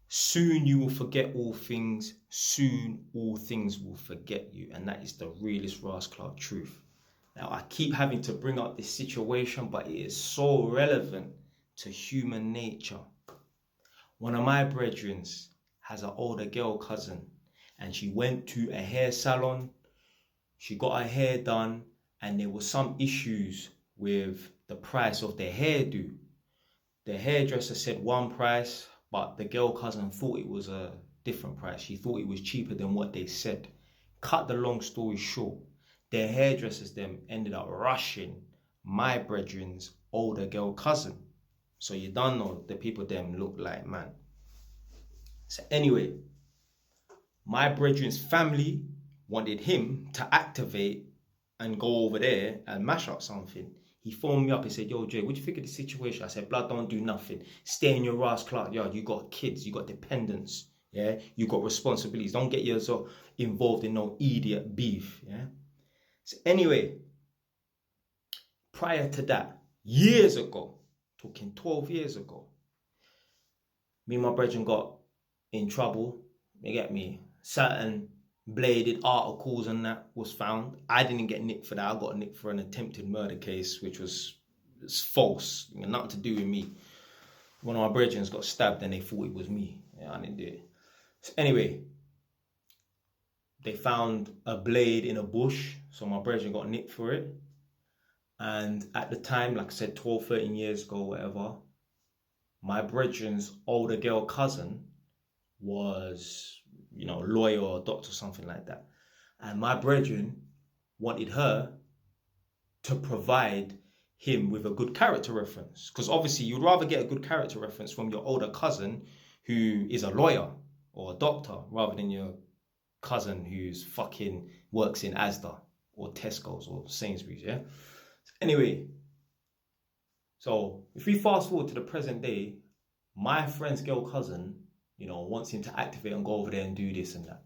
Soon you will forget all things. Soon all things will forget you. And that is the realest rascal truth. Now, I keep having to bring up this situation, but it is so relevant to human nature. One of my brethren has an older girl cousin, and she went to a hair salon. She got her hair done, and there was some issues with the price of the hairdo. The hairdresser said one price, but the girl cousin thought it was a different price. She thought it was cheaper than what they said. Cut the long story short, the hairdressers them ended up rushing my brethren's older girl cousin. So you don't know the people them look like, man. So anyway, my brethren's family wanted him to activate and go over there and mash up something. He phoned me up and said, yo, Jay, what do you think of the situation? I said, blood, don't do nothing. Stay in your ass, Clark Yard. You got kids, you got dependents, yeah? You got responsibilities. Don't get yourself involved in no idiot beef, yeah? So anyway, prior to that, years ago, talking 12 years ago, me and my brethren got in trouble. You get me? Certain bladed articles and that was found. I didn't get nicked for that. I got nicked for an attempted murder case, which was false. Nothing to do with me. One of my brethren got stabbed and they thought it was me. Yeah, I didn't do it. So anyway, they found a blade in a bush. So my brethren got nicked for it. And at the time, like I said, 12, 13 years ago, whatever, my brethren's older girl cousin was, lawyer or doctor or something like that. And my brethren wanted her to provide him with a good character reference. Because obviously you'd rather get a good character reference from your older cousin who is a lawyer or a doctor rather than your cousin who's fucking works in Asda or Tesco's or Sainsbury's, yeah? Anyway, so if we fast forward to the present day, my friend's girl cousin, wants him to activate and go over there and do this and that.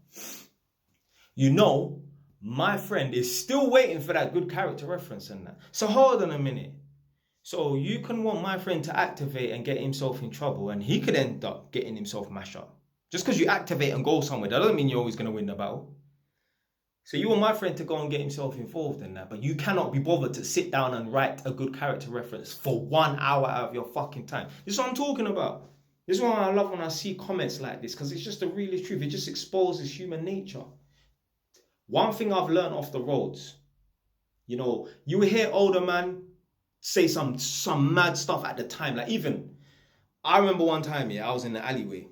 My friend is still waiting for that good character reference and that. So hold on a minute. So you can want my friend to activate and get himself in trouble, and he could end up getting himself mashed up. Just because you activate and go somewhere, that doesn't mean you're always going to win the battle. So you want my friend to go and get himself involved in that, but you cannot be bothered to sit down and write a good character reference for 1 hour out of your fucking time. This is what I'm talking about. This is why I love when I see comments like this, because it's just the realest truth. It just exposes human nature. One thing I've learned off the roads, you hear older man say some mad stuff at the time. Like even, I remember one time, I was in the alleyway,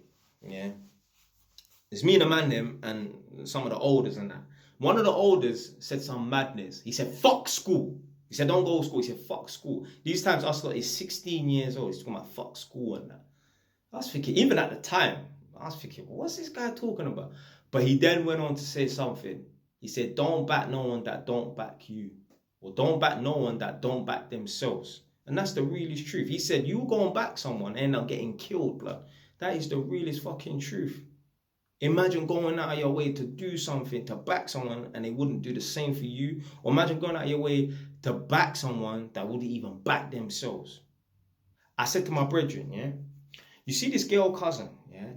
It's me and a man them and some of the elders and that. One of the elders said some madness. He said, fuck school. He said, don't go to school. He said, fuck school. These times us lot is 16 years old. He's talking about fuck school and that. I was thinking, even at the time, what's this guy talking about? But he then went on to say something. He said, don't back no one that don't back you. Or don't back no one that don't back themselves. And that's the realest truth. He said, you go and back someone and end up getting killed, blood. That is the realest fucking truth. Imagine going out of your way to do something, to back someone, and they wouldn't do the same for you. Or imagine going out of your way to back someone that wouldn't even back themselves. I said to my brethren, you see this girl cousin,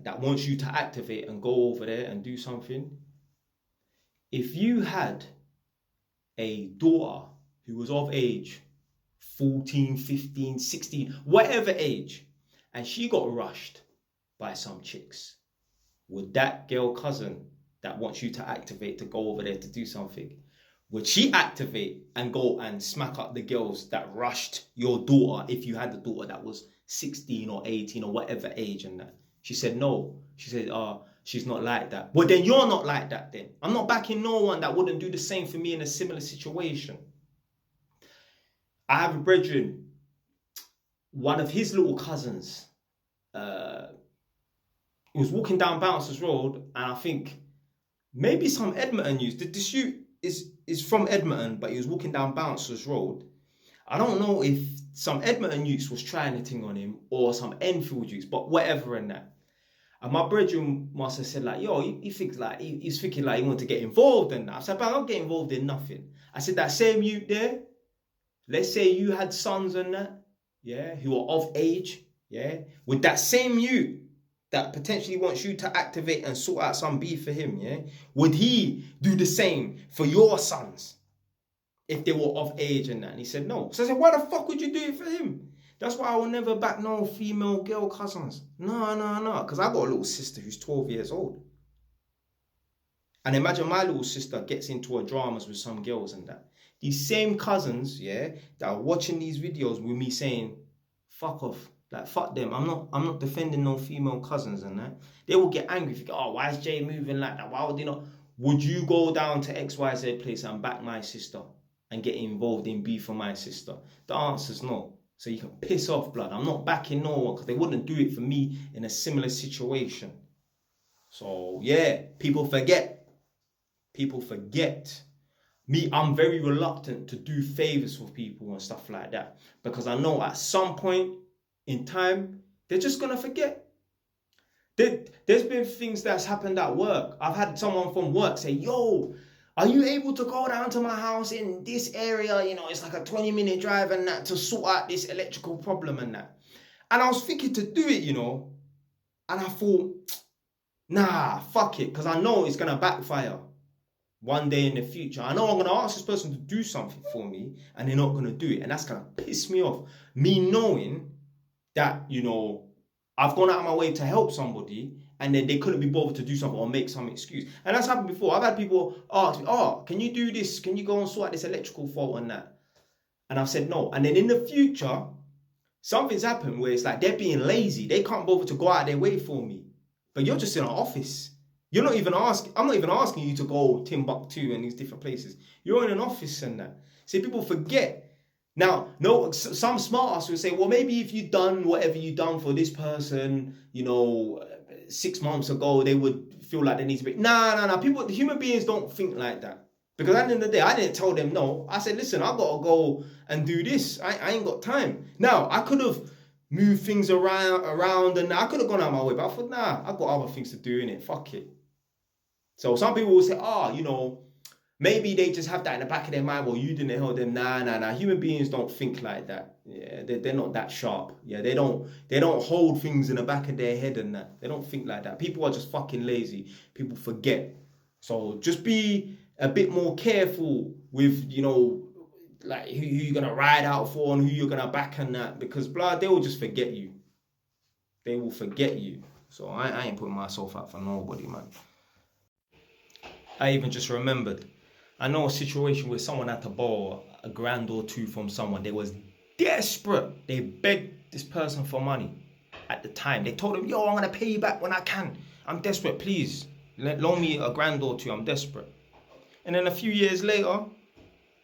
that wants you to activate and go over there and do something. If you had a daughter who was of age, 14, 15, 16, whatever age, and she got rushed by some chicks, would that girl cousin that wants you to activate to go over there to do something, would she activate and go and smack up the girls that rushed your daughter if you had a daughter that was 16 or 18 or whatever age and that? She said no. She said, she's not like that. Well, then you're not like that then. I'm not backing no one that wouldn't do the same for me in a similar situation. I have a brethren, one of his little cousins, he was walking down Bouncers Road, and I think maybe some Edmonton news. The shoot is from Edmonton, but he was walking down Bouncers Road. I don't know if some Edmonton youths was trying a thing on him or some Enfield youths, but whatever and that. And my brethren must have said like, yo, he thinks like, he's thinking like he wanted to get involved in that. I said, but I don't get involved in nothing. I said, that same youth there, let's say you had sons and that, who are of age, would that same youth that potentially wants you to activate and sort out some beef for him, yeah, would he do the same for your sons if they were of age and that? And he said no. So I said, why the fuck would you do it for him? That's why I will never back no female girl cousins. No. Because I got a little sister who's 12 years old. And imagine my little sister gets into a dramas with some girls and that. These same cousins, yeah, that are watching these videos with me saying, fuck off. Like, fuck them. I'm not defending no female cousins and that. They will get angry if you go, oh, why is Jay moving like that? Why would they not? Would you go down to XYZ place and back my sister and get involved in beef for my sister? The answer's no. So you can piss off, blood. I'm not backing no one because they wouldn't do it for me in a similar situation. So, yeah, people forget. People forget. Me, I'm very reluctant to do favors for people and stuff like that because I know at some point in time, they're just going to forget. There's been things that's happened at work. I've had someone from work say, yo, are you able to go down to my house in this area? You know, it's like a 20-minute drive and that to sort out this electrical problem and that. And I was thinking to do it, you know, and I thought, nah, fuck it, because I know it's going to backfire one day in the future. I know I'm going to ask this person to do something for me and they're not going to do it. And that's going to piss me off. Me knowing that, you know, I've gone out of my way to help somebody and then they couldn't be bothered to do something or make some excuse. And that's happened before. I've had people ask me, oh, can you do this? Can you go and sort out this electrical fault and that? And I've said no. And then in the future, something's happened where it's like they're being lazy. They can't bother to go out of their way for me. But you're just in an office. You're not even asking, I'm not even asking you to go Timbuktu and these different places. You're in an office and that. See, people forget. Now, no, some smart ass will say, well, maybe if you'd done whatever you done for this person, you know, 6 months ago, they would feel like they need to be. Nah. People, the human beings don't think like that. Because at the end of the day, I didn't tell them no. I said, listen, I got to go and do this. I ain't got time. Now, I could have moved things around and I could have gone out my way. But I thought, nah, I've got other things to do in it. Fuck it. So some people will say, you know, maybe they just have that in the back of their mind. Well, you didn't help them. Nah. Human beings don't think like that. Yeah, they're not that sharp. Yeah, they don't hold things in the back of their head and that. They don't think like that. People are just fucking lazy. People forget. So just be a bit more careful with, you know, like who you're gonna ride out for and who you're gonna back and that, because blood, they will just forget you. They will forget you. So I ain't putting myself out for nobody, man. I even just remembered, I know a situation where someone had to borrow $1,000 or $2,000 from someone. They was desperate. They begged this person for money at the time. They told him, yo, I'm going to pay you back when I can. I'm desperate, please. Loan me $1,000 or $2,000. I'm desperate. And then a few years later,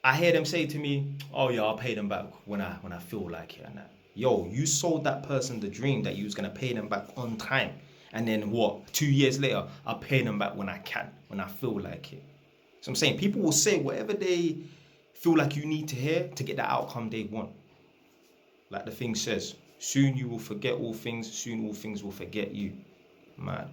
I hear them say to me, oh yeah, I'll pay them back when I feel like it and that. Yo, you sold that person the dream that you was going to pay them back on time. And then what? 2 years later, I'll pay them back when I can, when I feel like it. So I'm saying people will say whatever they feel like you need to hear to get the outcome they want. Like the thing says, soon you will forget all things, soon all things will forget you. Man.